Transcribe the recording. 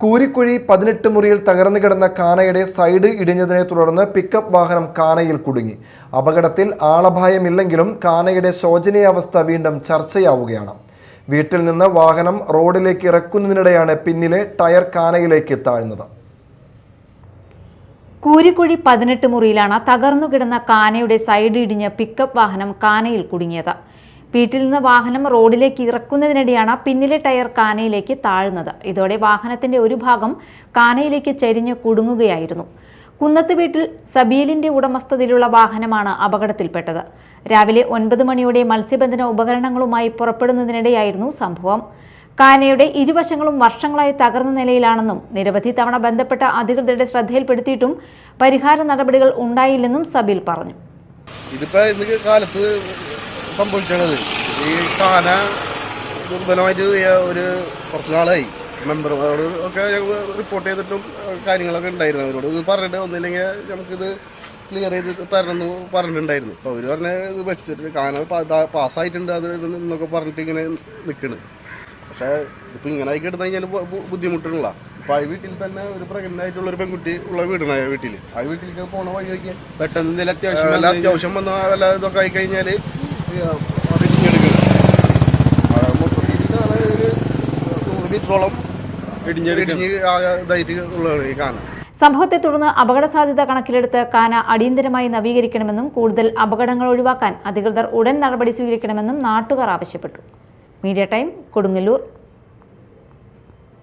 കൂരിക്കുഴി 18 മുറിയിൽ തകർന്നു കിടന്ന കാനയുടെ സൈഡ് ഇടിഞ്ഞതിനെ തുടർന്ന് പിക്കപ്പ് വാഹനം കാനയിൽ കുടുങ്ങി. അപകടത്തിൽ ആളപായമില്ലെങ്കിലും കാനയുടെ ശോചനീയാവസ്ഥ വീണ്ടും ചർച്ചയാവുകയാണ്. വീട്ടിൽ നിന്ന് വാഹനം റോഡിലേക്ക് ഇറക്കുന്നതിനിടെയാണ് പിന്നിലെ ടയർ കാനയിലേക്ക് താഴ്ന്നത്. കൂരിക്കുഴി 18 മുറിയിലാണ് തകർന്നു കിടന്ന കാനയുടെ സൈഡ് ഇടിഞ്ഞ് പിക്കപ്പ് വാഹനം കാനയിൽ കുടുങ്ങിയത്. വീട്ടിൽ നിന്ന് വാഹനം റോഡിലേക്ക് ഇറക്കുന്നതിനിടെയാണ് പിന്നിലെ ടയർ കാനയിലേക്ക് താഴുന്നത്. ഇതോടെ വാഹനത്തിന്റെ ഒരു ഭാഗം കാനയിലേക്ക് ചരിഞ്ഞ് കുടുങ്ങുകയായിരുന്നു. കുന്നത്ത് വീട്ടിൽ സബീലിന്റെ ഉടമസ്ഥതയിലുള്ള വാഹനമാണ് അപകടത്തിൽപ്പെട്ടത്. രാവിലെ 9 മണിയോടെ മത്സ്യബന്ധന ഉപകരണങ്ങളുമായി പുറപ്പെടുന്നതിനിടെയായിരുന്നു സംഭവം. കാനയുടെ ഇരുവശങ്ങളും വർഷങ്ങളായി തകർന്ന നിലയിലാണെന്നും നിരവധി തവണ ബന്ധപ്പെട്ട അധികൃതരുടെ ശ്രദ്ധയിൽപ്പെടുത്തിയിട്ടും പരിഹാര നടപടികൾ ഉണ്ടായില്ലെന്നും സബീൽ പറഞ്ഞു. സംഭവിച്ചത് ഈ കാന ദുർബലമായിട്ട് ഒരു കുറച്ച് നാളായി മെമ്പർമാരോട് ഒക്കെ റിപ്പോർട്ട് ചെയ്തിട്ടും കാര്യങ്ങളൊക്കെ ഉണ്ടായിരുന്നു. അവരോട് ഇത് പറഞ്ഞിട്ട് ഒന്നില്ലെങ്കിൽ നമുക്കിത് ക്ലിയർ ചെയ്ത് തരണമെന്ന് പറഞ്ഞിട്ടുണ്ടായിരുന്നു. അപ്പോൾ അവർ പറഞ്ഞ ഇത് വെച്ചിട്ട് കാന പാസ്സായിട്ടുണ്ട് അത് എന്നൊക്കെ പറഞ്ഞിട്ട് ഇങ്ങനെ നിൽക്കണ്. പക്ഷേ ഇപ്പം ഇങ്ങനെ ആയി കിടന്നു കഴിഞ്ഞാൽ ബുദ്ധിമുട്ടുള്ള ഇപ്പം ആ വീട്ടിൽ തന്നെ ഒരു പ്രഗ്നൻ്റ് ആയിട്ടുള്ള ഒരു പെൺകുട്ടി ഉള്ള വീടാണ് ആ വീട്ടിൽ. ആ വീട്ടിലേക്ക് പോണ വഴി വയ്ക്കാൻ പെട്ടെന്ന് അത്യാവശ്യം വന്ന വല്ല ഇതൊക്കെ ആയിക്കഴിഞ്ഞാൽ സംഭവത്തെ തുടർന്ന് അപകട സാധ്യത കണക്കിലെടുത്ത് കാന അടിയന്തരമായി നവീകരിക്കണമെന്നും കൂടുതൽ അപകടങ്ങൾ ഒഴിവാക്കാൻ അധികൃതർ ഉടൻ നടപടി സ്വീകരിക്കണമെന്നും നാട്ടുകാർ ആവശ്യപ്പെട്ടു. Media time, Kodungallur.